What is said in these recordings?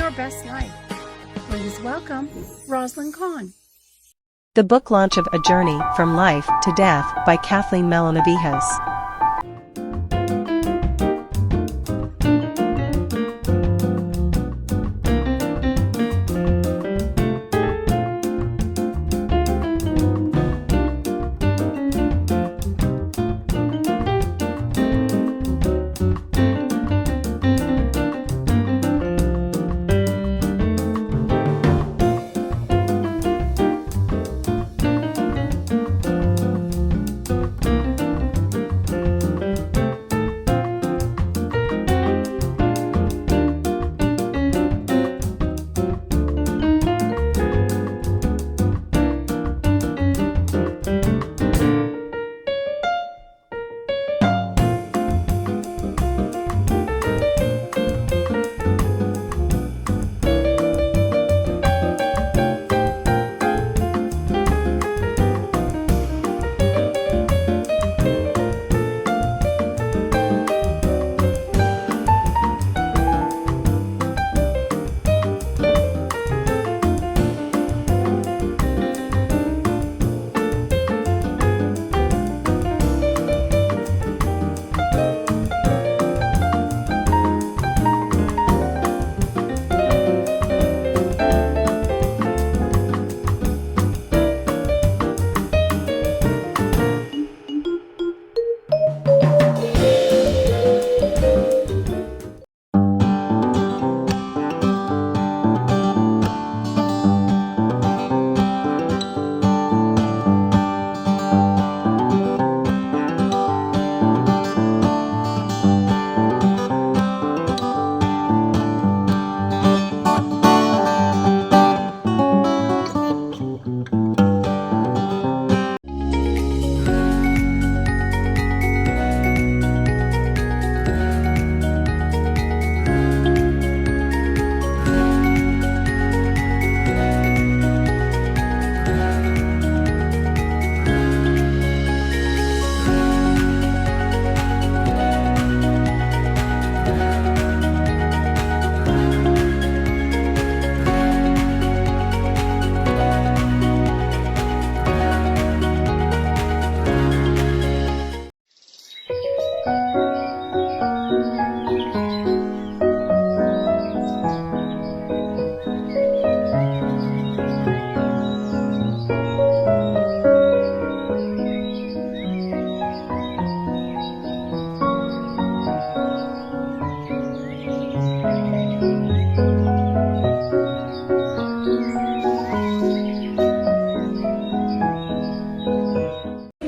Our Best Life. Please welcome Rosalind Kahn. The book launch of A Journey from Life to Death by Kathleen Mello-Navejas.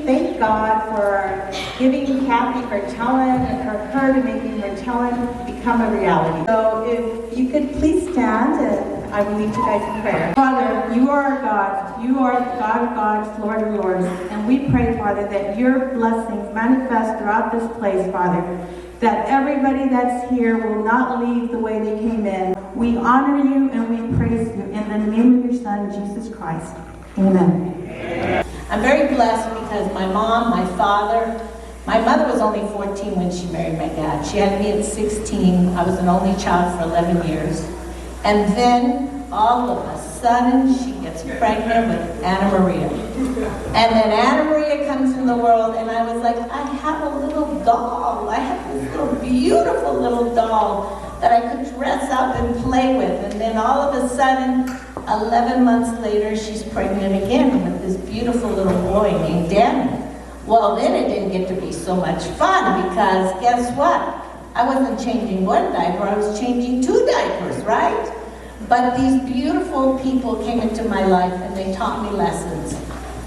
Thank God for giving Kathy her talent and for her to making her talent become a reality. So if you could please stand, and I will lead you guys in prayer. Father, you are our God. You are the God of gods, Lord of lords. And we pray, Father, that your blessings manifest throughout this place, Father. That everybody that's here will not leave the way they came in. We honor you and we praise you in the name of your Son, Jesus Christ. Amen. I'm very blessed because my mom, my father, my mother was only 14 when she married my dad. She had me at 16. I was an only child for 11 years. And then all of a sudden she gets pregnant with Anna Maria. And then Anna Maria comes in the world and I was like, I have a little doll. I have this little beautiful little doll that I could dress up and play with. And then all of a sudden, 11 months later, she's pregnant again with this beautiful little boy named Danny. Well, then it didn't get to be so much fun because guess what? I wasn't changing one diaper, I was changing 2 diapers, right? But these beautiful people came into my life and they taught me lessons.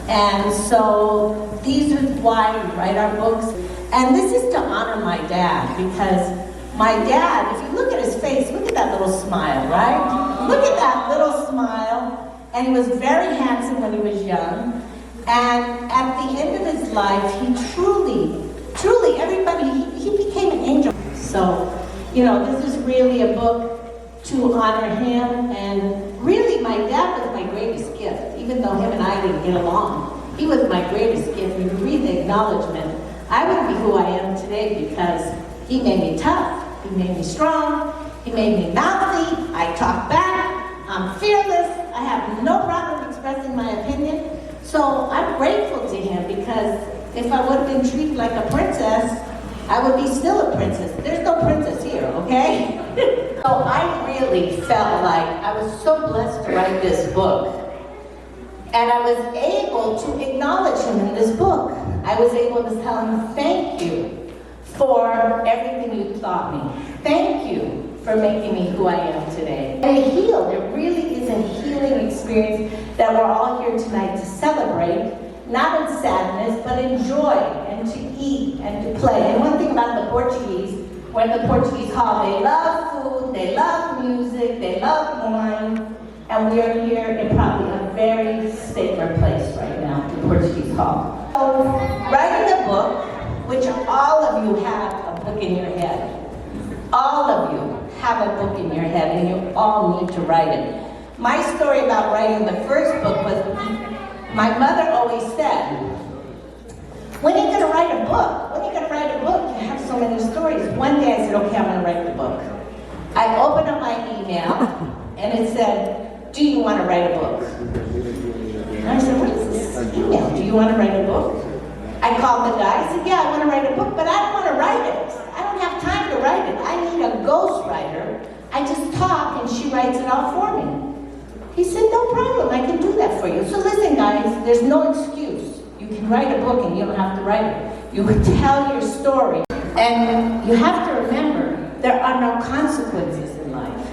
And so these are why we write our books. And this is to honor my dad because my dad, if you look at his face, look at that little smile, right? Look at that little smile. And he was very handsome when he was young. And at the end of his life, he truly, everybody, he became an angel. So, you know, this is really a book to honor him. And really, my dad was my greatest gift, even though him and I didn't get along. He was my greatest gift. When you read the acknowledgement, I wouldn't be who I am today because he made me tough, he made me strong, he made me mouthy, I talk back. expressing my opinion. So I'm grateful to him, because if I would have been treated like a princess, I would be still a princess. There's no princess here, okay? So I really felt like I was so blessed to write this book. And I was able to acknowledge him in this book. I was able to tell him, thank you for everything you taught me. Thank you for making me who I am today. And it healed. It really is a healing experience that we're all here tonight to celebrate, not in sadness, but in joy, and to eat and to play. And one thing about the Portuguese, when the Portuguese call, they love food, they love music, they love wine. And we are here in probably a very sacred place right now, the Portuguese Hall. So, writing a book, which all of you have a book in your head. All of you have a book in your head, and you all need to write it. My story about writing the first book was, my mother always said, when are you going to write a book? When are you going to write a book? You have so many stories. One day I said, okay, I'm going to write the book. I opened up my email, and it said, do you want to write a book? And I said, what is this email? Do you want to write a book? I called the guy. I said, yeah, I want to write a book, but I don't want to write it. I don't have time to write it. I need a ghostwriter. I just talk, and she writes it all for me. He said, no problem. I can do that for you. So listen, guys, there's no excuse. You can write a book, and you don't have to write it. You can tell your story. And you have to remember, there are no consequences in life.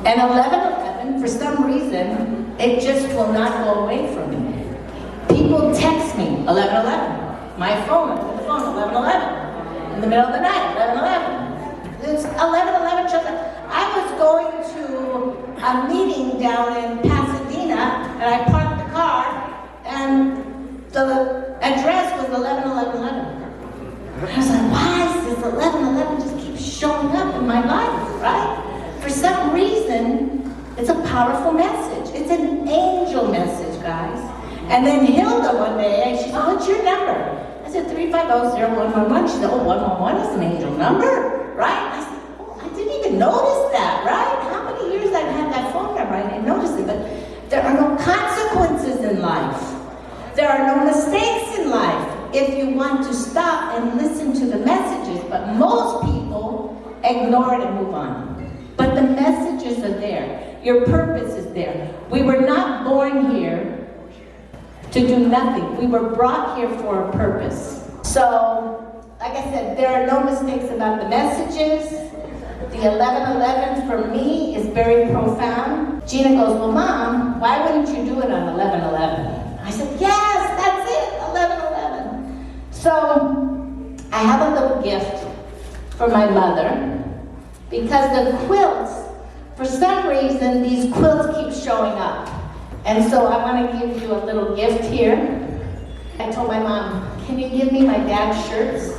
And 11/11, for some reason, it just will not go away from me. People text me, 11/11. My phone, 11/11. In the middle of the night, 11/11. It's 11/11 shows up. I was going to a meeting down in Pasadena, and I parked the car, and the address was 11/11/11. I was like, why is this 11/11 just keeps showing up in my life, right? For some reason, it's a powerful message. It's an angel message, guys. And then Hilda one day, she said, what's your number? I said, 350-0111. She said, oh, 111 is an angel number, right? I said, oh, I didn't even notice that, right? How many years I've had that phone number, I didn't notice it. But there are no consequences in life. There are no mistakes in life if you want to stop and listen to the messages. But most people ignore it and move on. But the messages are there. Your purpose is there. We were not born here to do nothing. We were brought here for a purpose. So, like I said, there are no mistakes about the messages. The 11/11 for me is very profound. Gina goes, well, Mom, why wouldn't you do it on 11/11? I said, yes, that's it, 11/11. So, I have a little gift for my mother. Because the quilts, for some reason, these quilts keep showing up. And so I want to give you a little gift here. I told my mom, can you give me my dad's shirts?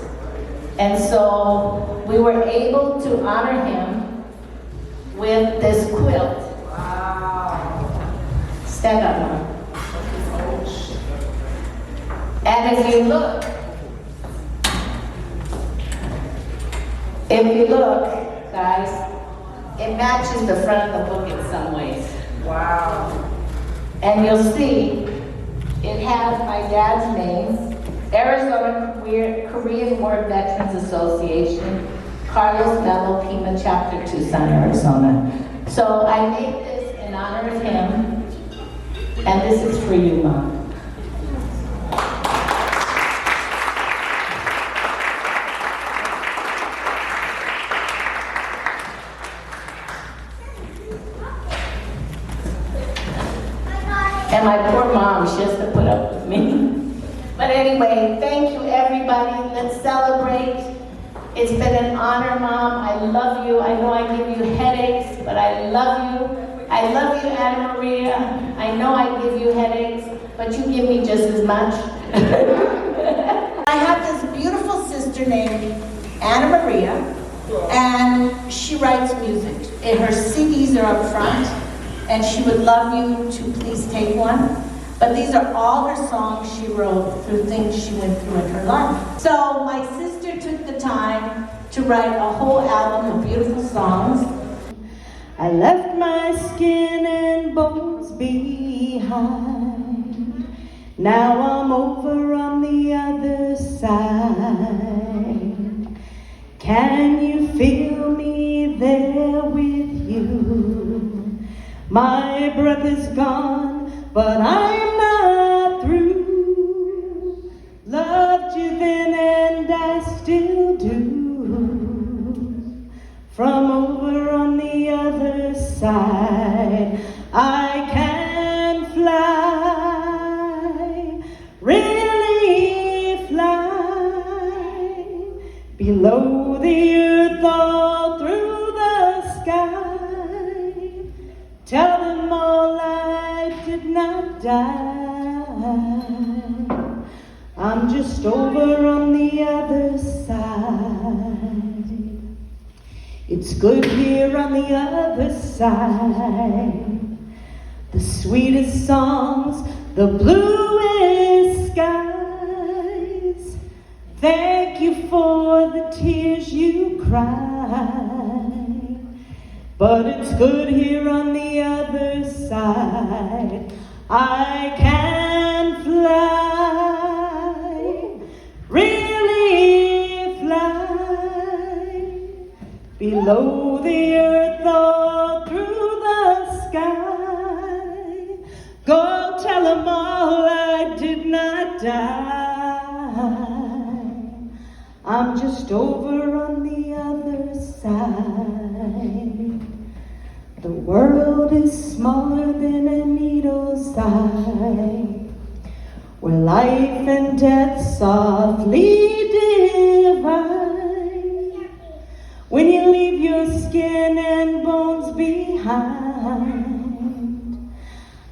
And so we were able to honor him with this quilt. Wow. Stand up, Mom. And if you look, guys, it matches the front of the book in some ways. Wow. And you'll see, it has my dad's name, Arizona Korean War Veterans Association, Carlos Mello, Pima Chapter, Tucson, Arizona. So I made this in honor of him, and this is for you, Mom. And my poor mom, she has to put up with me. But anyway, thank you everybody. Let's celebrate. It's been an honor, Mom. I love you. I know I give you headaches, but I love you. I love you, Anna Maria. I know I give you headaches, but you give me just as much. I have this beautiful sister named Anna Maria, and she writes music. And her CDs are up front. And she would love you to please take one. But these are all her songs she wrote through things she went through in her life. So my sister took the time to write a whole album of beautiful songs. I left my skin and bones behind. Now I'm over on the other side. Can you feel me there with you? My breath is gone, but I'm not through. Loved you then and I still do. From over on the other side, I can fly, really fly, below the earth, all through the sky. Tell them all I did not die. I'm just over on the other side. It's good here on the other side. The sweetest songs, the bluest skies. Thank you for the tears you cried. But it's good here on the other side. I can fly, really fly, below the earth, all through the sky. Go tell them all I did not die. I'm just over on the other side. The world is smaller than a needle's eye, where life and death softly divide. When you leave your skin and bones behind,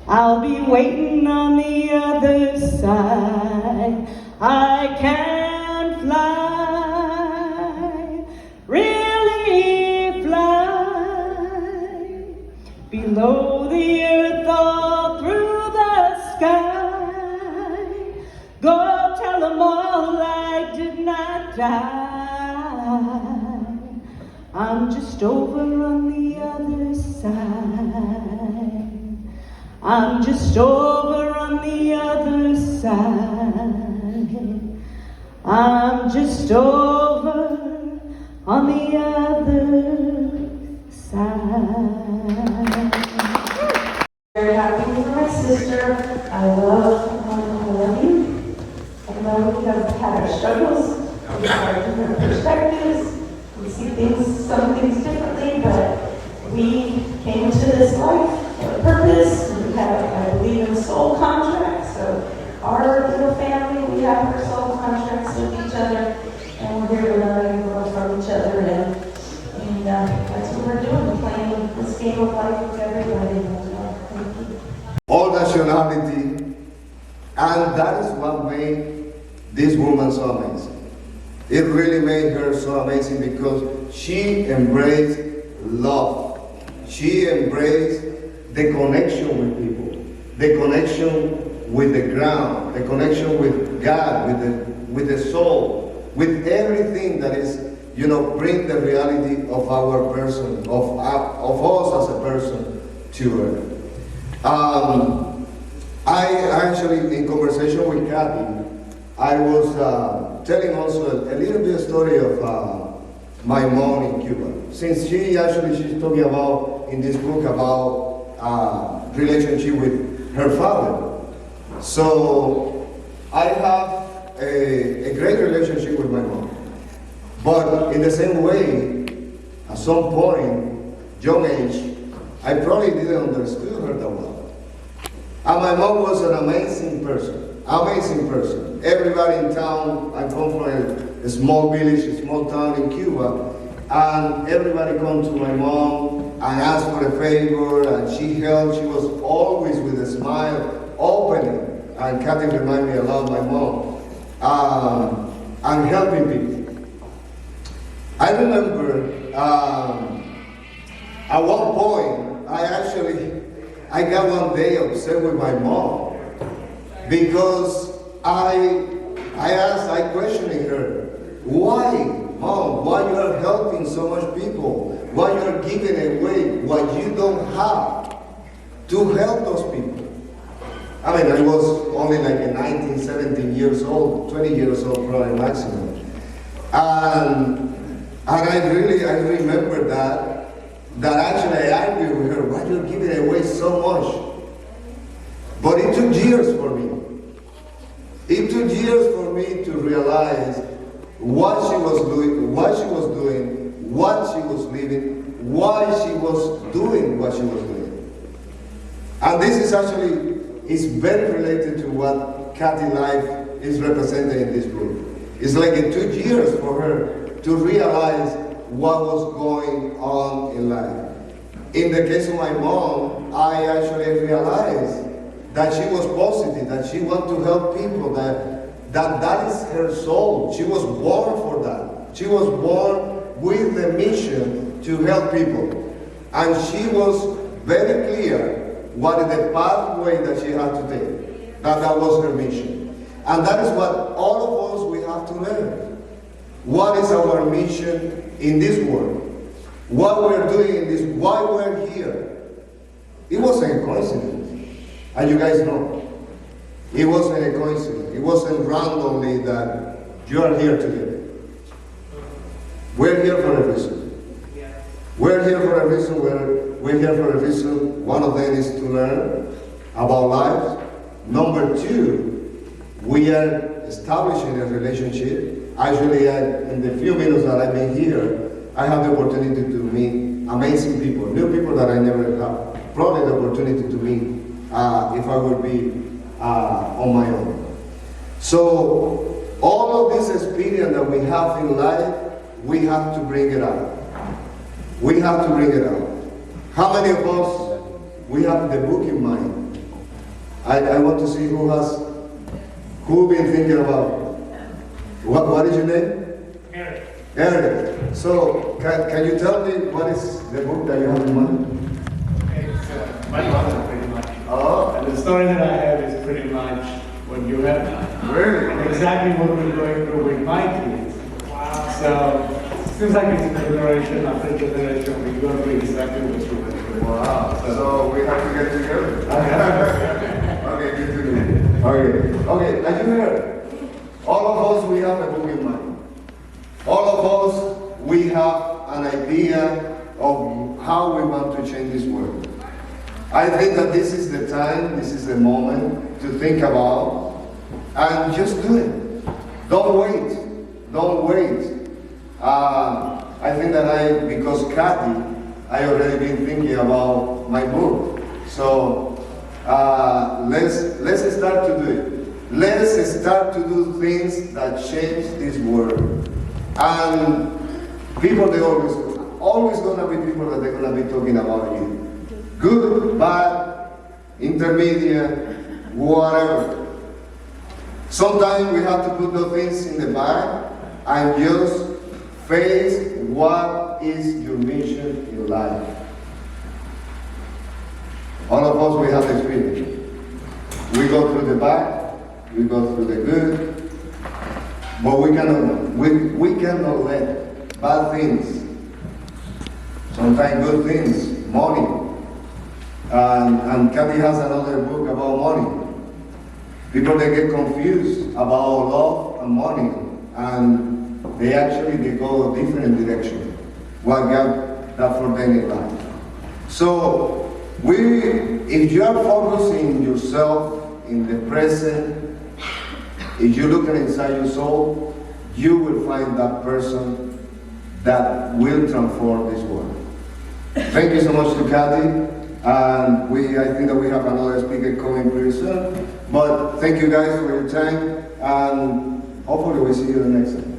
I'll be waiting on the other side. I can fly, really fly, below the earth, all through the sky. Go tell them all I did not die. I'm just over on the other side. I'm just over on the other side. I'm just over on the other side. Very happy for my sister. I love you. I know we have had our struggles. We have our different perspectives. We see things, some things differently, but we came to this life for a purpose. We have, I believe, in soul contracts. So our little family, we have our soul contracts with each other, and we're here to learn and grow from each other. And that's what we're doing, playing this game of life with everybody. Thank you. All nationality, and that is what made this woman so amazing. It really made her so amazing because she embraced love. She embraced the connection with people, the connection with the ground, the connection with God, with the soul, with everything that is, bring the reality of our person, of us as a person to her. I actually, in conversation with Kathy, I was telling also a little bit of story of my mom in Cuba. Since she's talking about, in this book, about relationship with her father. So I have a great relationship with my mom. But in the same way, at some point, young age, I probably didn't understand her that well. And my mom was an amazing person. Everybody in town, I come from a small village, a small town in Cuba, and everybody come to my mom and ask for a favor, and she helped. She was always with a smile, opening. And Kathy reminded me a lot of my mom, and helping people. I remember at one point, I got one day upset with my mom because I questioning her, why, Mom, why you are helping so much people? why you're giving away what you don't have to help those people. I mean, I was only like a 19, 17 years old, 20 years old probably maximum. And I remember that actually I argued with her, why you're giving away so much? But it took years for me. It took years for me to realize what she was doing, what she was living, why she was doing what she was doing. And this is actually, is very related to what Kathy's life is represented in this book. It's like it took years for her to realize what was going on in life. In the case of my mom, I actually realized that she was positive, that she wanted to help people, that is her soul. She was born for that. She was born with the mission to help people. And she was very clear what is the pathway that she had to take. That was her mission. And that is what all of us, we have to learn. What is our mission in this world? What we're doing in this, why we're here. It wasn't a coincidence. And you guys know, it wasn't a coincidence. It wasn't randomly that you are here today. We're here for a reason. We're here for a reason. We're here for a reason. One of them is to learn about life. Number two, we are establishing a relationship. Actually, in the few minutes that I've been here, I have the opportunity to meet amazing people, new people that I never had probably the opportunity to meet if I would be on my own. So all of this experience that we have in life, we have to bring it out. We have to bring it out. How many of us, we have the book in mind? I want to see who been thinking about. What is your name? Eric. Eric. So can you tell me what is the book that you have in mind? It's my mother, pretty much. Oh. And the story that I have is pretty much what you have now. Really? And exactly what we're going through with my kids. Wow. So it seems like it's a generation after generation. We go through exactly what you went through. Wow. So we have to get together. Okay, good to know. Okay, as you heard, all of us, we have a book in mind. All of us, we have an idea of how we want to change this world. I think that this is the time, this is the moment to think about and just do it. Don't wait. Don't wait. I think that because Kathy, I already been thinking about my book. So let's start to do it. Let's start to do things that change this world. And people, they always gonna be people that they're gonna be talking about you. Good, bad, intermediate, whatever. Sometimes we have to put those things in the bag and just face what is your mission in life. All of us, we have experience. We go through the bad, we go through the good, but we cannot let bad things, sometimes good things, money. And Kathy has another book about money. People, they get confused about love and money, and they go a different direction. What God that for them in life. So if you are focusing yourself in the present, if you're looking inside your soul, you will find that person that will transform this world. Thank you so much to Kathy. And I think that we have another speaker coming pretty soon. But thank you guys for your time, and hopefully we'll see you the next time.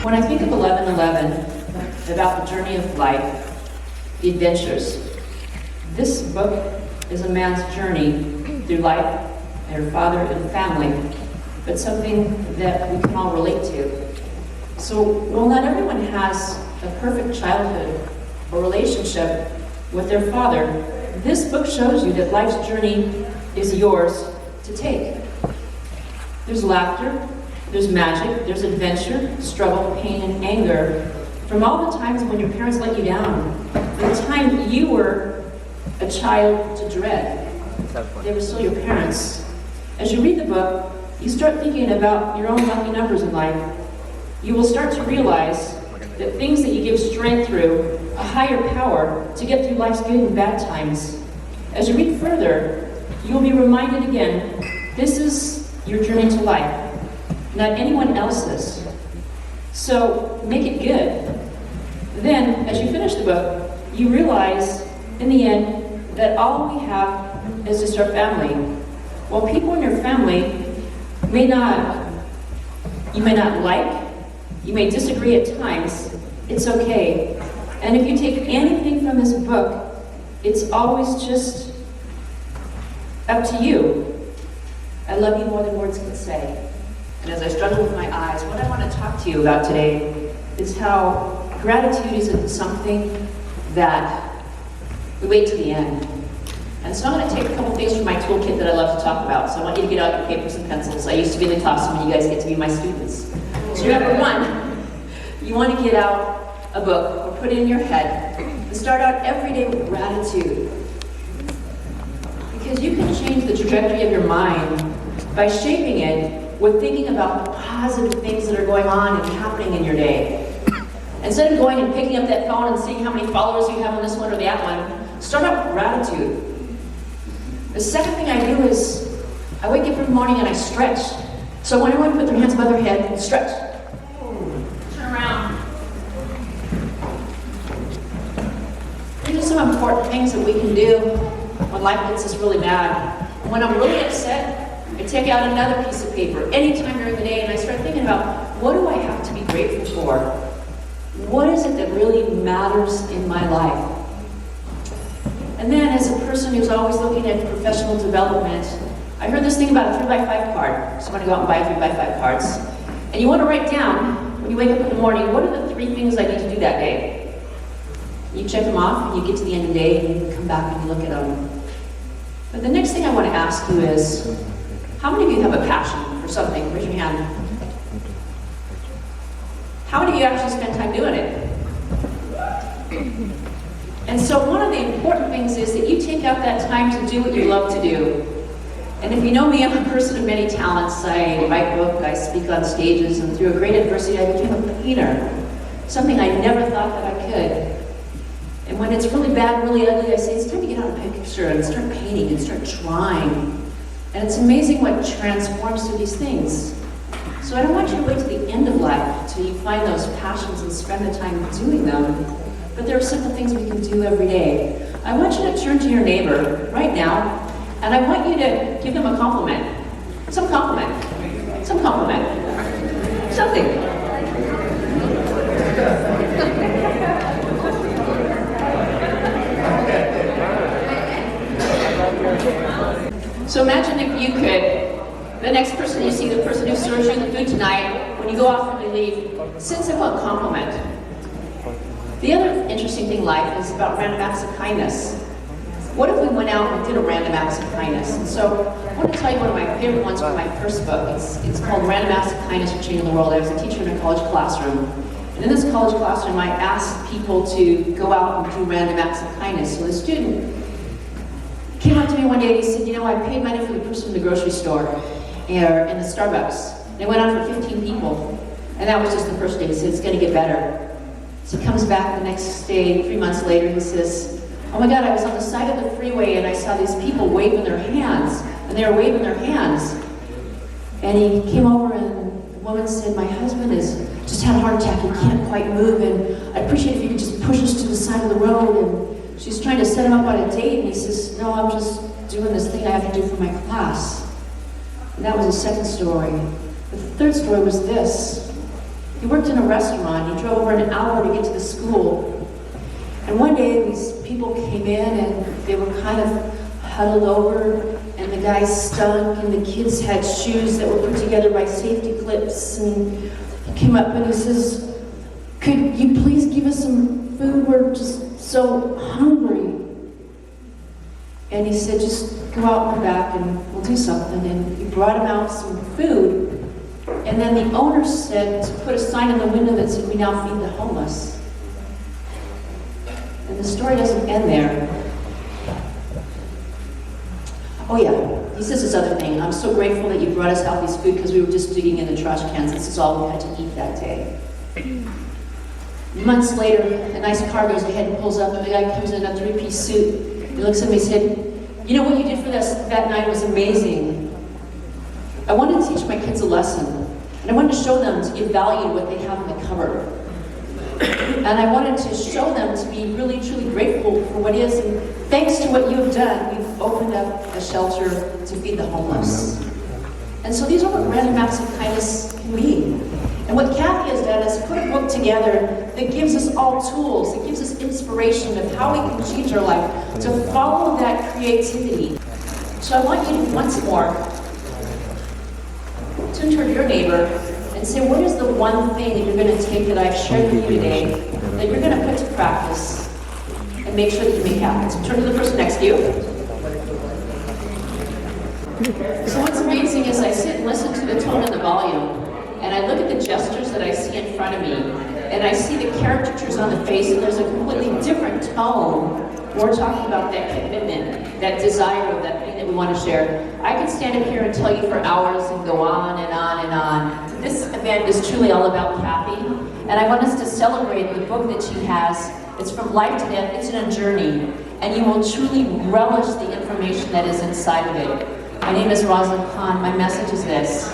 When I think of 11/11, about the journey of life, the adventures, this book is a man's journey through life, and her father and family, but something that we can all relate to. So while not everyone has a perfect childhood or relationship with their father, this book shows you that life's journey is yours to take. There's laughter, there's magic, there's adventure, struggle, pain, and anger from all the times when your parents let you down, from the time you were a child to dread. They were still your parents. As you read the book, you start thinking about your own lucky numbers in life. You will start to realize that things that you give strength through, a higher power to get through life's good and bad times. As you read further, you will be reminded again, this is your journey to life, not anyone else's. So make it good. Then, as you finish the book, you realize, in the end, that all we have is just our family. While people in your family you may not like, you may disagree at times, it's okay. And if you take anything from this book, it's always just up to you. I love you more than words can say. And as I struggle with my eyes, what I want to talk to you about today is how gratitude isn't something that we wait till the end. And so I'm going to take a couple things from my toolkit that I love to talk about. So I want you to get out your papers and pencils. I used to be in the classroom and you guys get to be my students. So number one, you want to get out a book or put it in your head and start out every day with gratitude. Because you can change the trajectory of your mind by shaping it with thinking about the positive things that are going on and happening in your day. Instead of going and picking up that phone and seeing how many followers you have on this one or that one, start out with gratitude. The second thing I do is, I wake up in the morning and I stretch. So when everyone put their hands above their head, stretch. Turn around. These are some important things that we can do when life gets us really bad. When I'm really upset, I take out another piece of paper anytime during the day and I start thinking about, what do I have to be grateful for? What is it that really matters in my life? And then as a person who's always looking at professional development, I heard this thing about a 3x5 card. So I'm going to go out and buy 3x5 cards. And you want to write down, when you wake up in the morning, what are the 3 things I need to do that day? You check them off, and you get to the end of the day, and you come back and you look at them. But the next thing I want to ask you is, how many of you have a passion for something? Raise your hand. How many of you actually spend time doing it? And so one of the important things is that you take out that time to do what you love to do. And if you know me, I'm a person of many talents. I write books, I speak on stages, and through a great adversity, I became a painter. Something I never thought that I could. And when it's really bad, really ugly, I say, it's time to get out a picture and start painting and start drawing. And it's amazing what transforms through these things. So I don't want you to wait to the end of life until you find those passions and spend the time doing them. But there are simple things we can do every day. I want you to turn to your neighbor right now, and I want you to give them a compliment. Some compliment. Some compliment. Something. So imagine if you could, the next person you see, the person who serves you the food tonight, when you go off and you leave, send them a compliment. The other interesting thing in life is about random acts of kindness. What if we went out and did a random acts of kindness? And so I want to tell you one of my favorite ones from my first book. It's called Random Acts of Kindness for Changing the World. I was a teacher in a college classroom. And in this college classroom, I asked people to go out and do random acts of kindness. So the student came up to me one day and he said, you know, I paid money for the person in the grocery store or in the Starbucks. And it went on for 15 people. And that was just the first day. He said, it's going to get better. So he comes back the next day, 3 months later, he says, oh my God, I was on the side of the freeway and I saw these people waving their hands. And they were waving their hands. And he came over and the woman said, my husband has just had a heart attack. He can't quite move. And I'd appreciate if you could just push us to the side of the road. And she's trying to set him up on a date. And he says, no, I'm just doing this thing I have to do for my class. And that was his second story. The third story was this. He worked in a restaurant. He drove over an hour to get to the school. And one day these people came in and they were kind of huddled over and the guy stunk and the kids had shoes that were put together by safety clips. And he came up and he says, could you please give us some food? We're just so hungry. And he said, just go out and come back and we'll do something, and he brought him out some food, and then the owner said to put a sign in the window that said, "We now feed the homeless." And the story doesn't end there. Oh yeah, he says this other thing, "I'm so grateful that you brought us out this food because we were just digging in the trash cans. This is all we had to eat that day." Months later, a nice car goes ahead and pulls up, and the guy comes in a three-piece suit. He looks at me and said, "You know what you did for us that night was amazing. I wanted to teach my kids a lesson, and I wanted to show them to give value to what they have in the cupboard. And I wanted to show them to be really, truly grateful for what is, and thanks to what you have done, we've opened up a shelter to feed the homeless." And so these are what random acts of kindness can be. And what Kathy has done is put a book together that gives us all tools, that gives us inspiration of how we can change our life, to follow that creativity. So I want you to once more turn toward your neighbor and say, what is the one thing that you're going to take that I've shared with you today, that you're going to put to practice and make sure that you make happen? So turn to the person next to you. So what's amazing is I sit and listen to the tone and the volume, and I look at the gestures that I see in front of me, and I see the caricatures on the face, and there's a completely different tone. We're talking about that commitment, that desire, that thing that we want to share. I could stand up here and tell you for hours and go on and on and on. This event is truly all about Kathy, and I want us to celebrate the book that she has. It's From Life to Death. It's a journey, and you will truly relish the information that is inside of it. My name is Rosalind Khan. My message is this.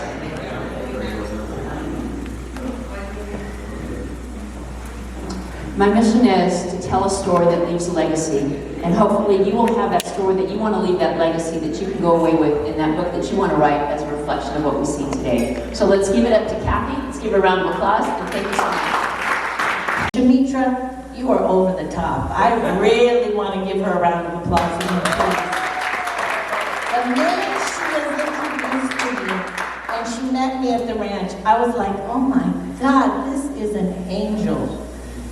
My mission is to tell a story that leaves a legacy, and hopefully you will have that story that you want to leave, that legacy that you can go away with in that book that you want to write as a reflection of what we see today. So let's give it up to Kathy. Let's give her a round of applause, and thank you so much. Jamitra, you are over the top. I really want to give her a round of applause. The minute she was introduced to me and she met me at the ranch, I was like, oh my God, this is an angel.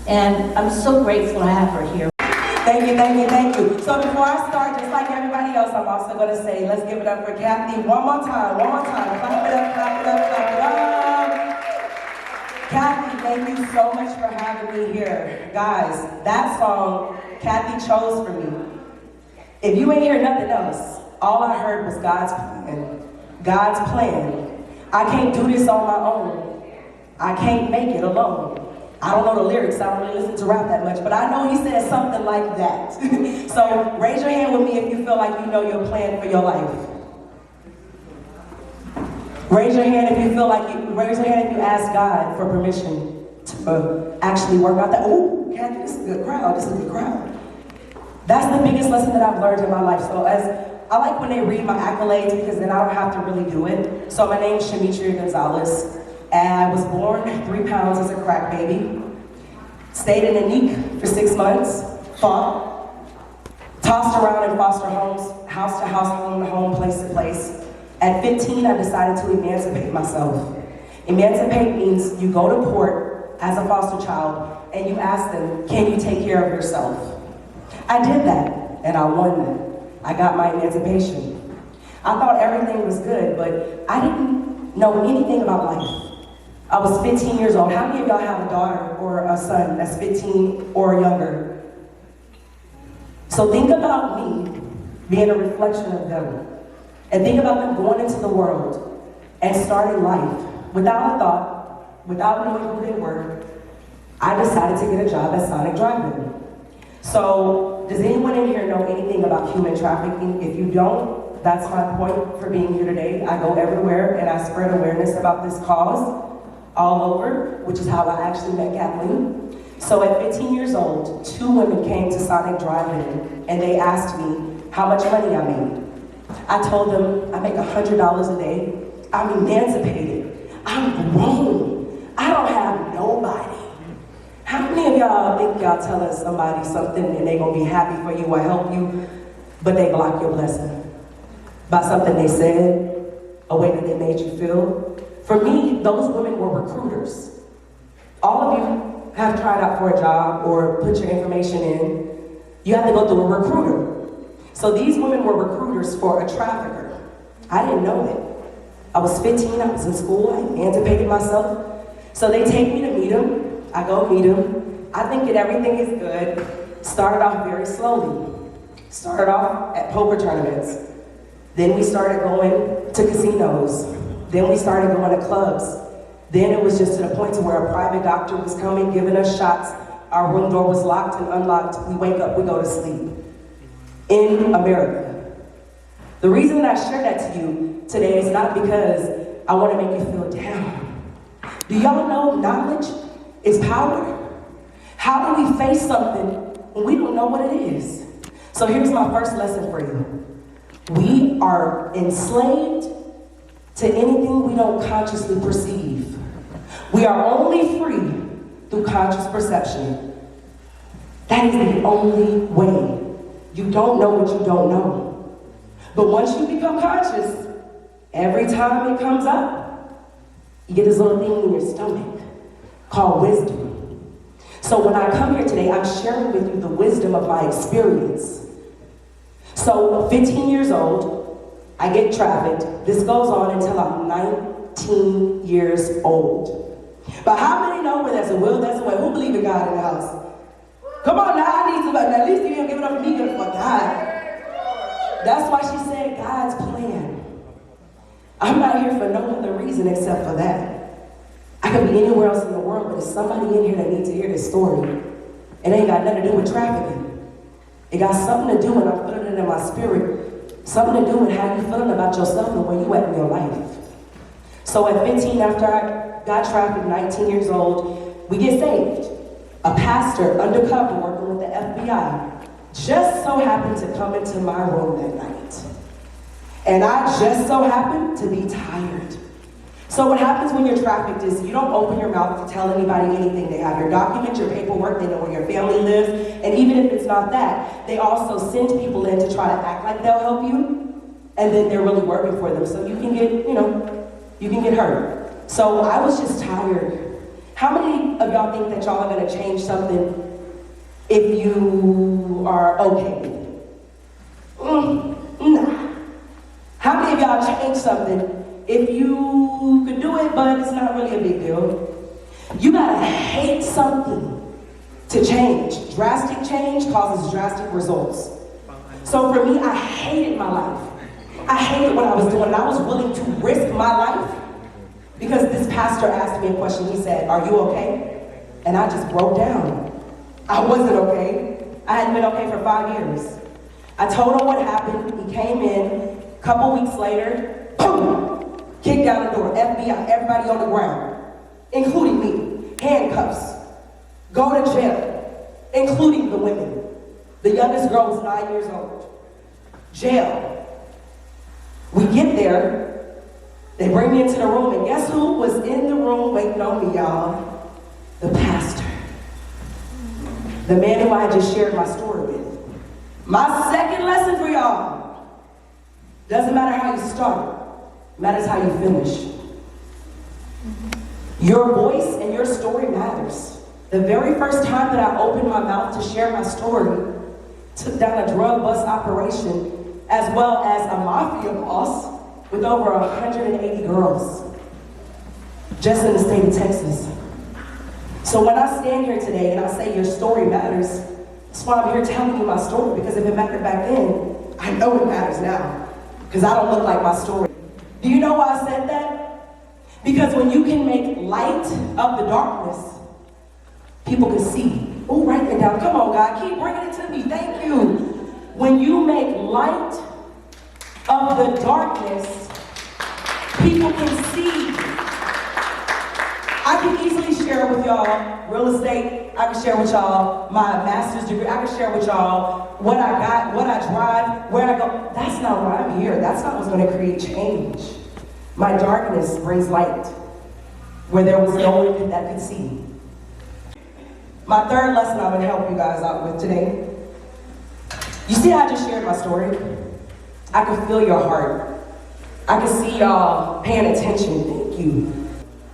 And I'm so grateful to have her here. Thank you, thank you, thank you. So before I start, just like everybody else, I'm also going to say, let's give it up for Kathy one more time, one more time. Clap it up, clap it up, clap it up. Kathy, thank you so much for having me here. Guys, that song Kathy chose for me. If you ain't hear nothing else, all I heard was God's plan. God's plan. I can't do this on my own. I can't make it alone. I don't know the lyrics, I don't really listen to rap that much, but I know he said something like that. So raise your hand with me if you feel like you know your plan for your life. Raise your hand if you feel like raise your hand if you ask God for permission to actually work out that. Oh, Kathy, this is a good crowd, this is a good crowd. That's the biggest lesson that I've learned in my life. So I like when they read my accolades because then I don't have to really do it. So my name is Gonzalez. And I was born 3 pounds as a crack baby, stayed in a NEEC for 6 months, fought, tossed around in foster homes, house to house, home to home, place to place. At 15, I decided to emancipate myself. Emancipate means you go to court as a foster child and you ask them, can you take care of yourself? I did that, and I won that. I got my emancipation. I thought everything was good, but I didn't know anything about life. I was 15 years old. How many of y'all have a daughter or a son that's 15 or younger? So think about me being a reflection of them. And think about them going into the world and starting life without a thought, without knowing who they were. I decided to get a job at Sonic Drive-In. So does anyone in here know anything about human trafficking? If you don't, that's my point for being here today. I go everywhere and I spread awareness about this cause all over, which is how I actually met Kathleen. So at 15 years old, 2 women came to Sonic Drive-In and they asked me how much money I made. I told them I make $100 a day. I'm emancipated. I'm grown. I don't have nobody. How many of y'all think y'all telling somebody something and they gonna be happy for you or help you, but they block your blessing? By something they said, a way that they made you feel? For me, those women were recruiters. All of you have tried out for a job or put your information in. You have to go through a recruiter. So these women were recruiters for a trafficker. I didn't know it. I was 15, I was in school, I emancipated myself. So they take me to meet him. I go meet him. I think that everything is good. Started off very slowly. Started off at poker tournaments. Then we started going to casinos. Then we started going to clubs. Then it was just to the point to where a private doctor was coming, giving us shots. Our room door was locked and unlocked. We wake up, we go to sleep. In America. The reason that I share that to you today is not because I want to make you feel down. Do y'all know knowledge is power? How do we face something when we don't know what it is? So here's my first lesson for you. We are enslaved to anything we don't consciously perceive. We are only free through conscious perception. That is the only way. You don't know what you don't know. But once you become conscious, every time it comes up, you get this little thing in your stomach called wisdom. So when I come here today, I'm sharing with you the wisdom of my experience. So 15 years old, I get trafficked. This goes on until I'm 19 years old. But how many know where there's a will, there's a way? Who believe in God in the house? Come on now, I need somebody. At least you didn't give it up for me, give it for God. That's why she said God's plan. I'm not here for no other reason except for that. I could be anywhere else in the world, but there's somebody in here that needs to hear this story. It ain't got nothing to do with trafficking. It got something to do, and I'm feeling it in my spirit, something to do with how you're feeling about yourself and where you at in your life. So at 15, after I got trafficked, 19 years old, we get saved. A pastor, undercover, working with the FBI, just so happened to come into my room that night. And I just so happened to be tired. So what happens when you're trafficked is you don't open your mouth to tell anybody anything. They have your documents, your paperwork, they know where your family lives, and even if it's not that, they also send people in to try to act like they'll help you, and then they're really working for them. So you can get, you can get hurt. So I was just tired. How many of y'all think that y'all are gonna change something if you are okay with it? Nah. How many of y'all change something if you could do it, but it's not really a big deal? You gotta hate something to change. Drastic change causes drastic results. So for me, I hated my life. I hated what I was doing, and I was willing to risk my life because this pastor asked me a question. He said, "Are you okay?" And I just broke down. I wasn't okay. I hadn't been okay for 5 years. I told him what happened. He came in. A couple weeks later, boom, kicked down the door. FBI, everybody on the ground, including me. Handcuffs. Go to jail, including the women. The youngest girl was 9 years old. Jail. We get there. They bring me into the room, and guess who was in the room waiting on me, y'all? The pastor. The man who I just shared my story with. My second lesson for y'all. Doesn't matter how you start, matters how you finish. Your voice and your story matters. The very first time that I opened my mouth to share my story, took down a drug bust operation, as well as a mafia boss with over 180 girls, just in the state of Texas. So when I stand here today and I say your story matters, that's why I'm here telling you my story, because if it mattered back then, I know it matters now, because I don't look like my story. Do you know why I said that? Because when you can make light of the darkness, people can see. Oh, write that down. Come on, God, keep bringing it to me. Thank you. When you make light of the darkness, people can see. I can easily share with y'all real estate. I can share with y'all my master's degree. I can share with y'all what I got, what I drive, where I go. That's not why I'm here. That's not what's going to create change. My darkness brings light where there was no one that could see. My third lesson I'm going to help you guys out with today. You see how I just shared my story? I can feel your heart. I can see y'all paying attention. Thank you.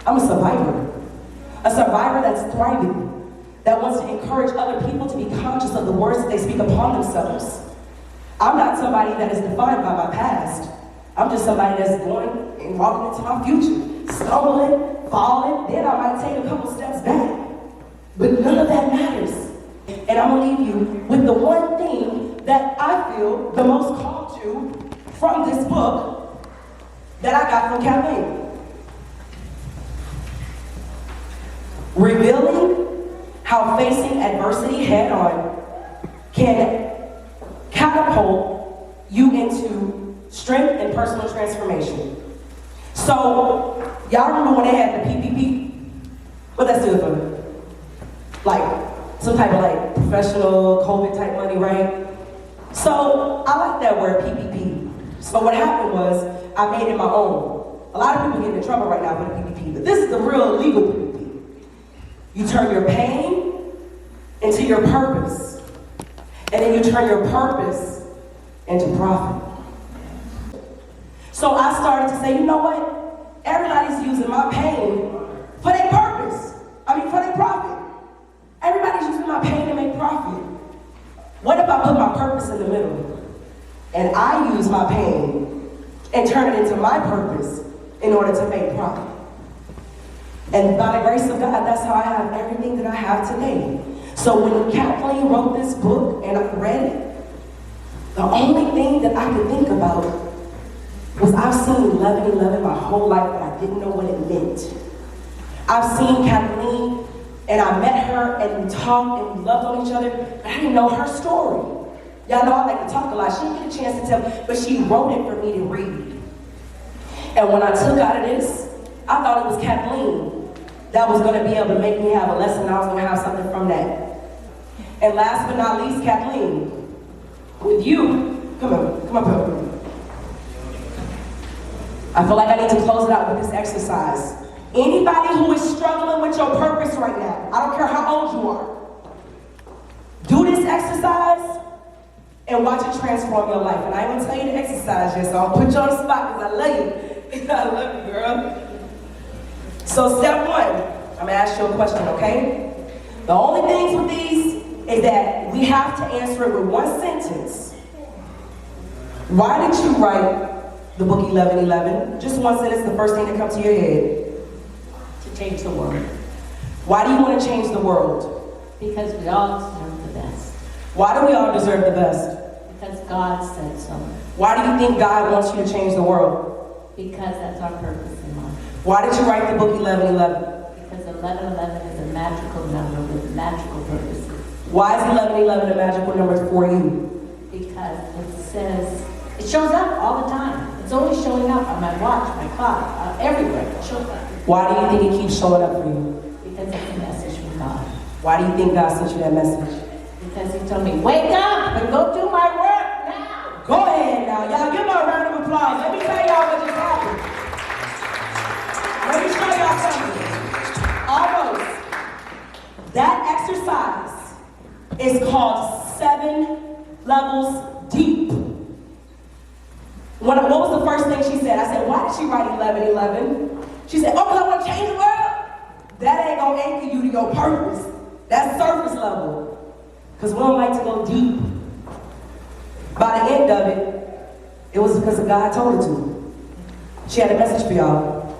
I'm a survivor that's thriving, that wants to encourage other people to be conscious of the words that they speak upon themselves. I'm not somebody that is defined by my past. I'm just somebody that's going and walking into my future, stumbling, falling, then I might take a couple steps back. But none of that matters. And I'm gonna leave you with the one thing that I feel the most called to from this book that I got from Kathleen. Revealing how facing adversity head on can catapult you into strength and personal transformation. So, y'all remember when they had the PPP? What that stood for? Like, some type of like professional COVID type money, right? So, I like that word, PPP. So what happened was, I made it my own. A lot of people get in trouble right now for the PPP, but this is the real legal PPP. You turn your pain into your purpose. And then you turn your purpose into profit. So I started to say, you know what? Everybody's using my pain for their purpose. For their profit. Everybody's using my pain to make profit. What if I put my purpose in the middle? And I use my pain and turn it into my purpose in order to make profit. And by the grace of God, that's how I have everything that I have today. So when Kathleen wrote this book and I read it, the only thing that I could think about was I've seen 11/11 my whole life, but I didn't know what it meant. I've seen Kathleen, and I met her, and we talked, and we loved on each other, but I didn't know her story. Y'all know I like to talk a lot. She didn't get a chance to tell, but she wrote it for me to read. And when I took out of this, I thought it was Kathleen that was going to be able to make me have a lesson, and I was going to have something from that. And last but not least, Kathleen, with you, come up here. I feel like I need to close it out with this exercise. Anybody who is struggling with your purpose right now, I don't care how old you are, do this exercise and watch it transform your life. And I ain't gonna tell you the exercise yet, so I'll put you on the spot because I love you. I love you, girl. So step one, I'm gonna ask you a question, okay? The only things with these is that we have to answer it with one sentence. Why did you write the book 11/11? Just one sentence, the first thing that comes to your head. To change the world. Why do you want to change the world? Because we all deserve the best. Why do we all deserve the best? Because God said so. Why do you think God wants you to change the world? Because that's our purpose in life. Why did you write the book 11/11? Because 11/11 is a magical number with magical purposes. Why is 11/11 a magical number for you? Because it says, it shows up all the time. It's always showing up on my watch, my clock, everywhere. It shows up. Why do you think it keeps showing up for you? Because it's a message from God. Why do you think God sent you that message? Because he told me, wake up and go do my work now. Go ahead now. Y'all give me a round of applause. Let me tell y'all what just happened. Let me show y'all something. Almost. That exercise is called 7 levels deep. What was the first thing she said? I said, why did she write 11/11? She said, oh, because I want to change the world? That ain't going to anchor you to your purpose. That's surface level. Because we don't like to go deep. By the end of it, it was because God told her to. She had a message for y'all.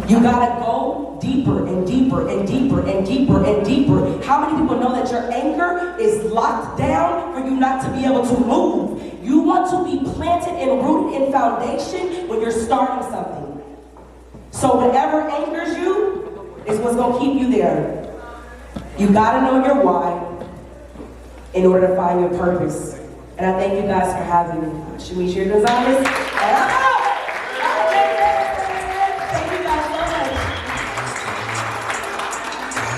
You gotta go deeper and deeper and deeper and deeper and deeper. How many people know that your anchor is locked down for you not to be able to move? You want to be planted and rooted in foundation when you're starting something. So whatever anchors you is what's gonna keep you there. You gotta know your why in order to find your purpose. And I thank you guys for having me. Shamisha Gonzalez, and I'm out. Thank you guys so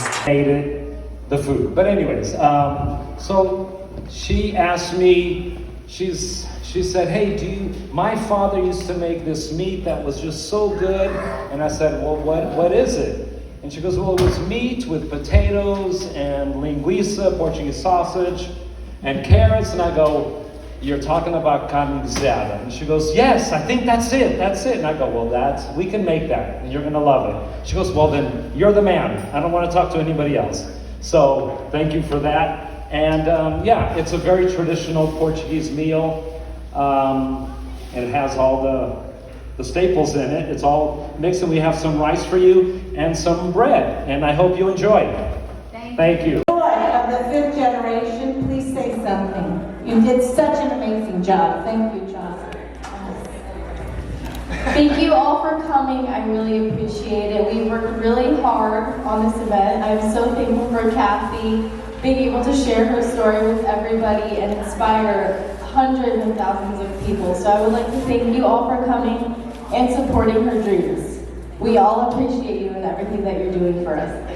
much. Hated the food. But anyways, so she asked me, she said, hey, my father used to make this meat that was just so good. And I said, well, what is it? And she goes, well, it was meat with potatoes and linguiça, Portuguese sausage, and carrots. And I go, you're talking about carne guisada. And she goes, yes, I think that's it. And I go, well, we can make that, and you're going to love it. She goes, well, then you're the man. I don't want to talk to anybody else. So thank you for that. And yeah, it's a very traditional Portuguese meal. and it has all the staples in it. It's all mixed, and we have some rice for you and some bread, and I hope you enjoy. Thank you. Joy of the fifth generation, please say something. You did such an amazing job. Thank you, John. Thank you all for coming. I really appreciate it. We worked really hard on this event. I'm so thankful for Kathy being able to share her story with everybody and inspire hundreds and thousands of people. So I would like to thank you all for coming and supporting her dreams. We all appreciate you and everything that you're doing for us.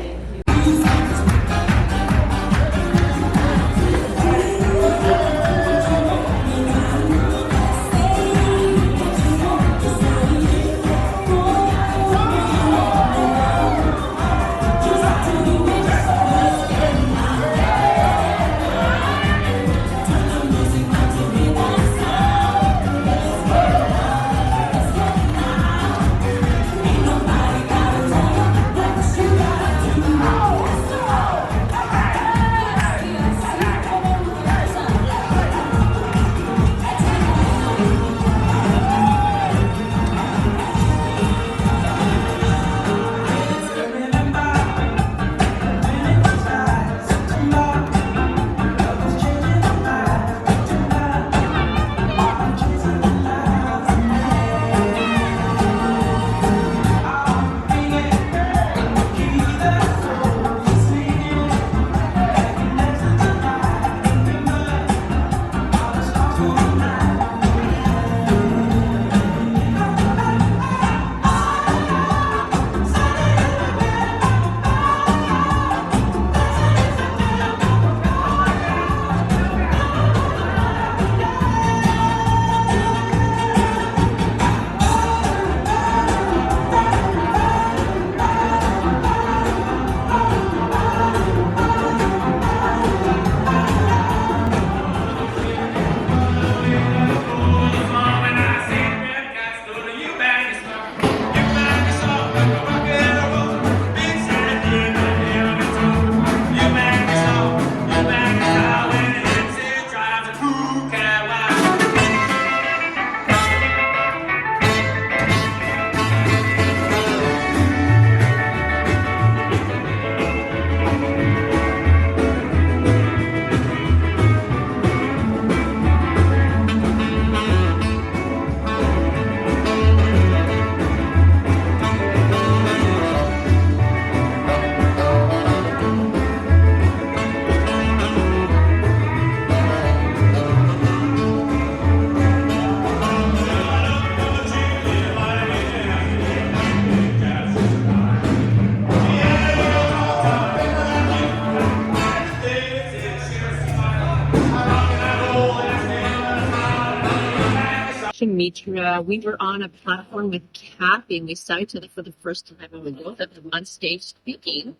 Mitra, we were on a platform with Kathy, and we saw each other for the first time, and we both of them on stage speaking.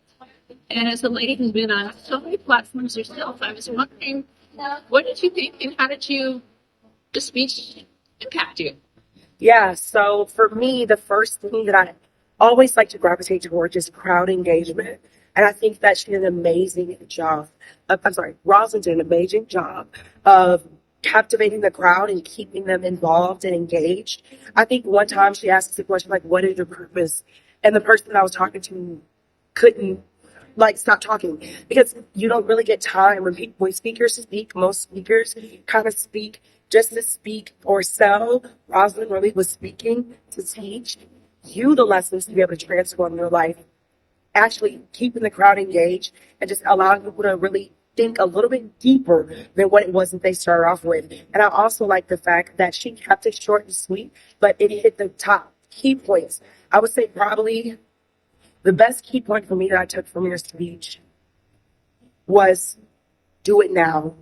And as a lady who's been on so many platforms herself, I was wondering, what did you think, and how did the speech impact you? Yeah, so for me, the first thing that I always like to gravitate towards is crowd engagement. And I think that she did an amazing job. Rosalind did an amazing job of captivating the crowd and keeping them involved and engaged. I think one time she asked us the question, like, what is your purpose? And the person that I was talking to couldn't stop talking, because you don't really get time when speakers speak. Most speakers kind of speak just to speak or sell. Rosalind really was speaking to teach you the lessons to be able to transform your life, actually keeping the crowd engaged and just allowing people to really think a little bit deeper than what it was that they started off with. And I also like the fact that she kept it short and sweet, but it hit the top key points. I would say probably the best key point for me that I took from your speech was do it now.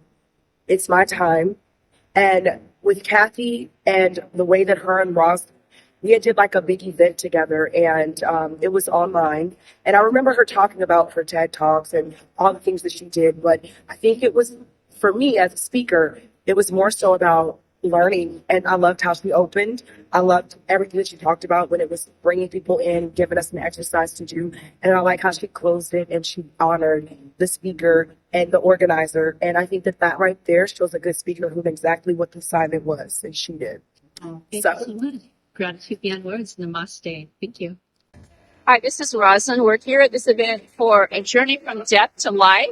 It's my time. And with Kathy and the way that her and Ross, we did like a big event together, and it was online. And I remember her talking about her TED Talks and all the things that she did. But I think it was, for me as a speaker, it was more so about learning. And I loved how she opened. I loved everything that she talked about when it was bringing people in, giving us an exercise to do. And I like how she closed it and she honored the speaker and the organizer. And I think that right there shows a good speaker who knew exactly what the assignment was, and she did. Thank you so much. Gratitude beyond words. Namaste. Thank you. Hi, this is Rosalind. We're here at this event for A Journey from Death to Life,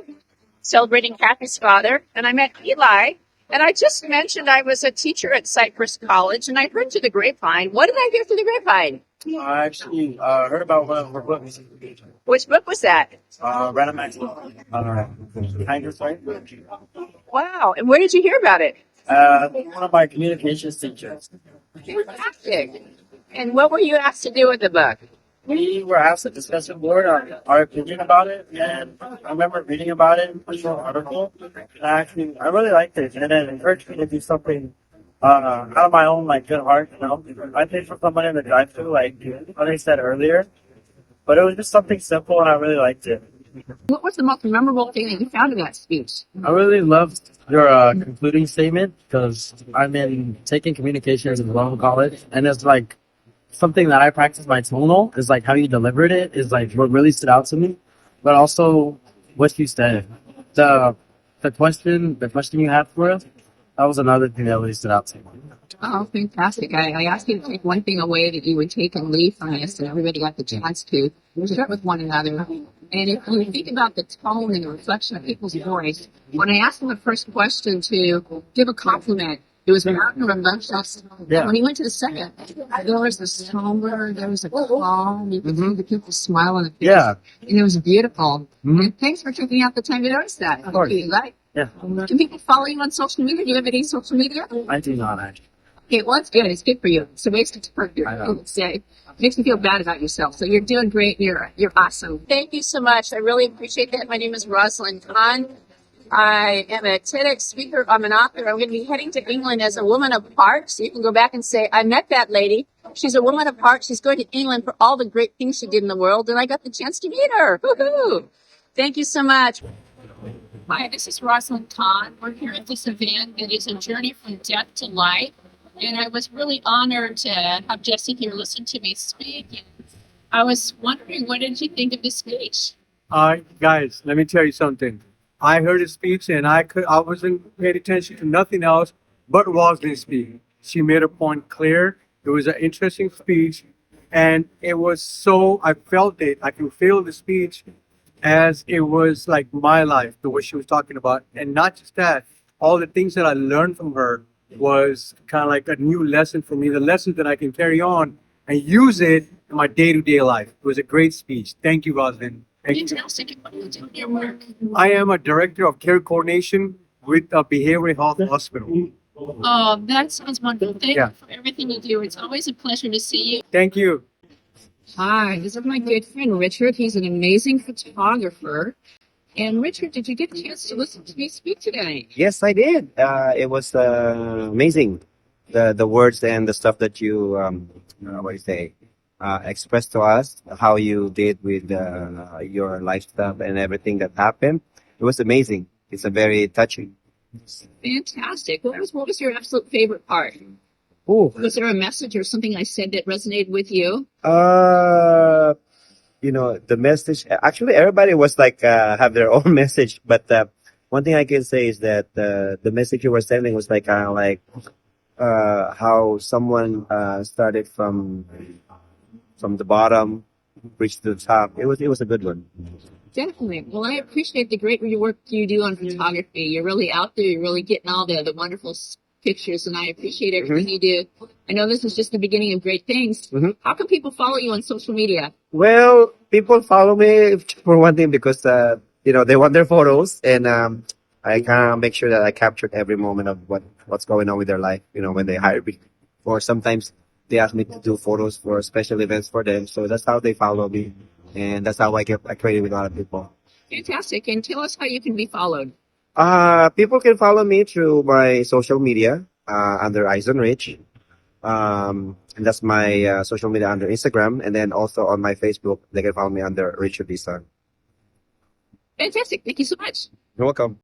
celebrating Kathy's father. And I met Eli. And I just mentioned I was a teacher at Cypress College, and I heard through the grapevine. What did I hear through the grapevine? I actually heard about one of her books. Which book was that? Random Acts. Kind of, right? Wow. And where did you hear about it? One of my communications teachers. Fantastic. And what were you asked to do with the book? We were asked to discuss the board our opinion about it, and I remember reading about it in a short article. And I really liked it, and it encouraged me to do something out of my own good heart. I think for somebody in the drive-thru, like they said earlier, but it was just something simple, and I really liked it. What was the most memorable thing that you found in that speech? I really loved your concluding statement because I've been taking communications in Lowell College, and it's something that I practice my tonal is how you delivered it is what really stood out to me, but also what you said. The question you had for us, that was another thing that really stood out to me. Oh, fantastic. I asked you to take one thing away that you would take and leave from this, and everybody got the chance to share it with one another. And if you think about the tone and the reflection of people's voice, when I asked them the first question to give a compliment, it was Martin Reminisced. Yeah. When he went to the second, there was a somber, there was a calm, you could see the people smile on the face. Yeah. And it was beautiful. And thanks for taking out the time to notice that. Of course. Right? Yeah. Can people follow you on social media? Do you have any social media? I do not actually. Okay, well, it's good. It's good for you. It's a waste of time. I know. Say, makes me feel bad about yourself. So you're doing great. You're awesome. Thank you so much. I really appreciate that. My name is Rosalind Kahn. I am a TEDx speaker. I'm an author. I'm going to be heading to England as a woman of heart. So you can go back and say, I met that lady. She's a woman of heart. She's going to England for all the great things she did in the world. And I got the chance to meet her. Woohoo! Thank you so much. Hi, this is Rosalind Kahn. We're here at this event that is A Journey from Death to Life. And I was really honored to have Jesse here listen to me speak. And I was wondering, what did you think of this speech? Guys, let me tell you something. I heard his speech and I wasn't paying attention to nothing else but Rosalind's speech. She made a point clear. It was an interesting speech, and it was I felt it. I can feel the speech as it was like my life, the way she was talking about. And not just that, all the things that I learned from her was kind of like a new lesson for me, the lessons that I can carry on and use it in my day-to-day life. It was a great speech. Thank you, Rosalind. Fantastic. What do you do in your work? I am a director of care coordination with a behavioral health hospital. Oh, that sounds wonderful. Thank Yeah. you for everything you do. It's always a pleasure to see you. Thank you. Hi, this is my good friend Richard. He's an amazing photographer. And Richard, did you get a chance to listen to me speak today? Yes, I did. It was amazing. The words and the stuff that you what do you say expressed to us, how you did with your life stuff and everything that happened. It was amazing. It's a very touching. Fantastic. What was your absolute favorite part? Oh, Was there a message or something I said that resonated with you? the message. Actually, everybody was have their own message, but one thing I can say is that the message you were sending was how someone started from the bottom, reached to the top. It was a good one. Definitely. Well, I appreciate the great work you do on photography. You're really out there. You're really getting all the wonderful pictures, and I appreciate everything you do. I know this is just the beginning of great things. How can people follow you on social media? Well, people follow me for one thing because they want their photos, and I kind of make sure that I captured every moment of what's going on with their life. When they hire me, or sometimes they ask me to do photos for special events for them. So that's how they follow me, and that's how I get acquainted with a lot of people. Fantastic. And tell us how you can be followed. People can follow me through my social media under Eisen Rich. And that's my social media under Instagram. And then also on my Facebook, they can follow me under Richard Dison. Fantastic. Thank you so much. You're welcome.